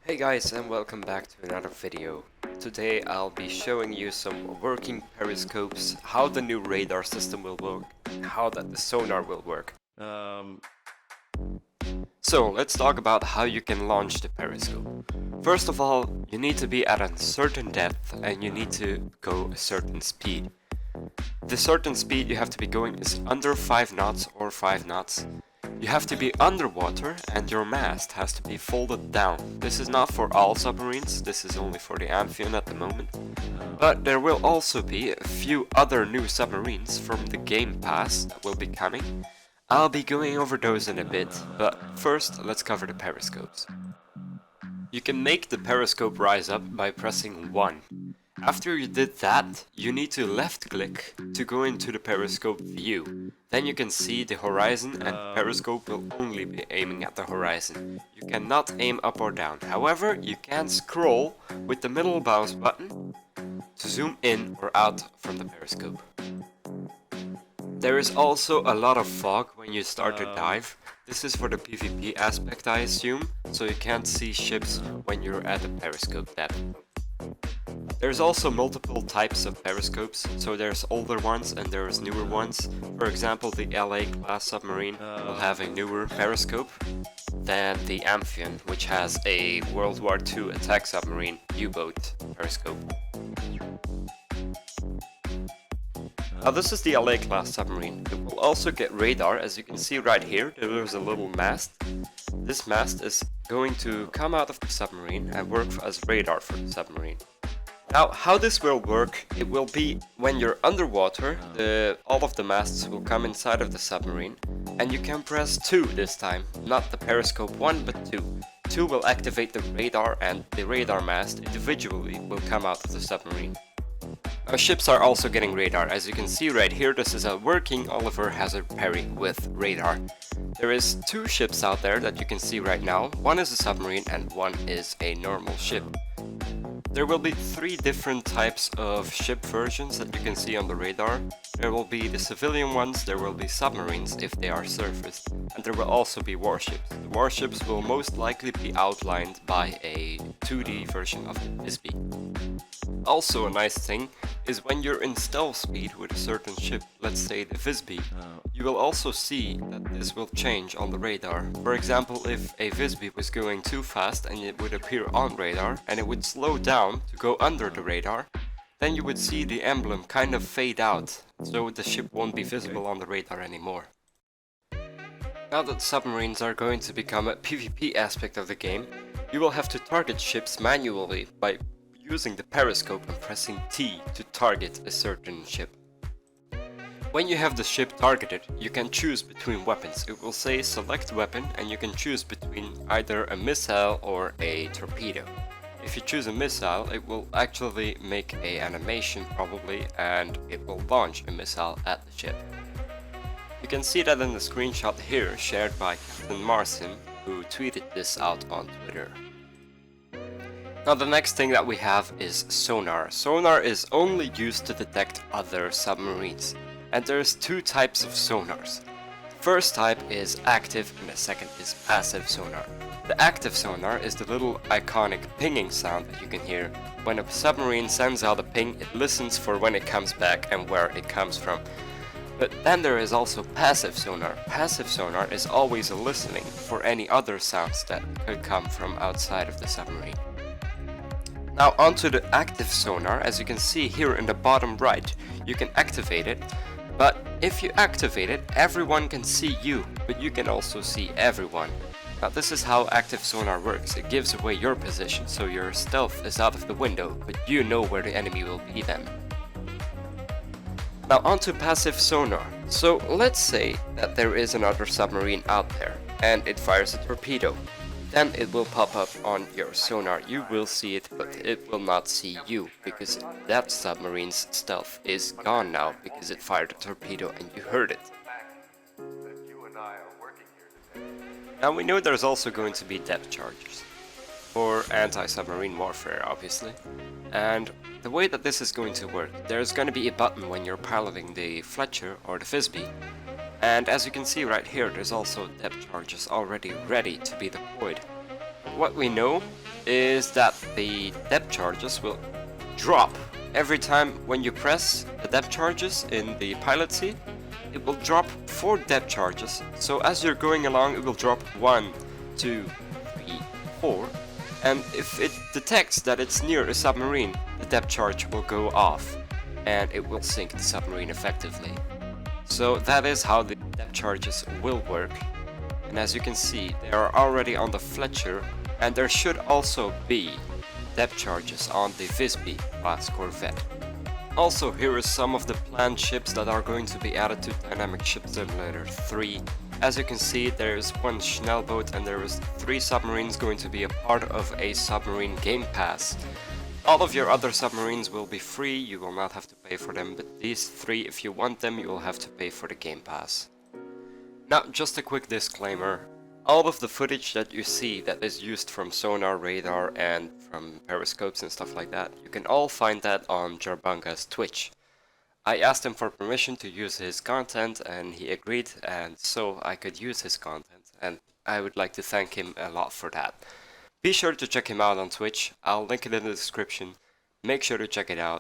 Hey guys, and welcome back to another video. Today I'll be showing you some working periscopes, how the new radar system will work, and how that the sonar will work. So let's talk about how you can launch the periscope. First of all, you need to be at a certain depth and you need to go a certain speed. The certain speed you have to be going is under 5 knots or 5 knots. You have to be underwater and your mast has to be folded down. This is not for all submarines, this is only for the Amphion at the moment. But there will also be a few other new submarines from the Game Pass that will be coming. I'll be going over those in a bit, but first let's cover the periscopes. You can make the periscope rise up by pressing 1. After you did that, you need to left click to go into the periscope view. Then you can see the horizon and the periscope will only be aiming at the horizon. You cannot aim up or down. However, you can scroll with the middle mouse button to zoom in or out from the periscope. There is also a lot of fog when you start to dive. This is for the PvP aspect, I assume, so you can't see ships when you're at the periscope depth. There's also multiple types of periscopes, so there's older ones and there's newer ones. For example, the LA class submarine will have a newer periscope than the Amphion, which has a World War II attack submarine U-boat periscope. Now this is the LA class submarine. It will also get radar. As you can see right here, there is a little mast. This mast is going to come out of the submarine and work as radar for the submarine. Now, how this will work, it will be when you're underwater, all of the masts will come inside of the submarine, and you can press 2 this time, not the periscope 1, but 2. 2 will activate the radar, and the radar mast individually will come out of the submarine. Now, ships are also getting radar. As you can see right here, this is a working Oliver Hazard Perry with radar. There is 2 ships out there that you can see right now. One is a submarine and one is a normal ship. There will be 3 different types of ship versions that you can see on the radar. There will be the civilian ones, there will be submarines if they are surfaced, and there will also be warships. The warships will most likely be outlined by a 2D version of the Visby. Also a nice thing is when you're in stealth speed with a certain ship, let's say the Visby, you will also see that this will change on the radar. For example, if a Visby was going too fast and it would appear on radar and it would slow down to go under the radar, then you would see the emblem kind of fade out, so the ship won't be visible on the radar anymore. Now that submarines are going to become a PvP aspect of the game, you will have to target ships manually by using the periscope and pressing T to target a certain ship. When you have the ship targeted, you can choose between weapons. It will say select weapon and you can choose between either a missile or a torpedo. If you choose a missile, it will actually make an animation probably, and it will launch a missile at the ship. You can see that in the screenshot here shared by Captain Marcin, who tweeted this out on Twitter. Now the next thing that we have is sonar. Sonar is only used to detect other submarines, and there's 2 types of sonars. The first type is active and the second is passive sonar. The active sonar is the little iconic pinging sound that you can hear. When a submarine sends out a ping, it listens for when it comes back and where it comes from. But then there is also passive sonar. Passive sonar is always listening for any other sounds that could come from outside of the submarine. Now onto the active sonar. As you can see here in the bottom right, you can activate it, but if you activate it, everyone can see you, but you can also see everyone. Now this is how active sonar works. It gives away your position, so your stealth is out of the window, but you know where the enemy will be then. Now onto passive sonar. So let's say that there is another submarine out there, and it fires a torpedo. Then it will pop up on your sonar. You will see it, but it will not see you, because that submarine's stealth is gone now, because it fired a torpedo and you heard it. Now we know there's also going to be depth charges for anti-submarine warfare, obviously. And the way that this is going to work, there's going to be a button when you're piloting the Fletcher or the Visby. And as you can see right here, there's also depth charges already ready to be deployed. What we know is that the depth charges will drop every time when you press the depth charges in the pilot seat. It will drop 4 depth charges, so as you're going along it will drop 1, 2, 3, 4, and if it detects that it's near a submarine, the depth charge will go off and it will sink the submarine effectively. So that is how the depth charges will work, and as you can see they are already on the Fletcher, and there should also be depth charges on the Visby class corvette. Also, here is some of the planned ships that are going to be added to Dynamic Ship Simulator 3. As you can see, there is 1 Schnellboat and there is 3 submarines going to be a part of a submarine game pass. All of your other submarines will be free, you will not have to pay for them, but these 3, if you want them, you will have to pay for the game pass. Now, just a quick disclaimer. All of the footage that you see that is used from Sonar, radar, and from Periscopes and stuff like that, you can all find that on Jorbunga's Twitch. I asked him for permission to use his content and he agreed, and so I could use his content, and I would like to thank him a lot for that. Be sure to check him out on Twitch, I'll link it in the description, make sure to check it out,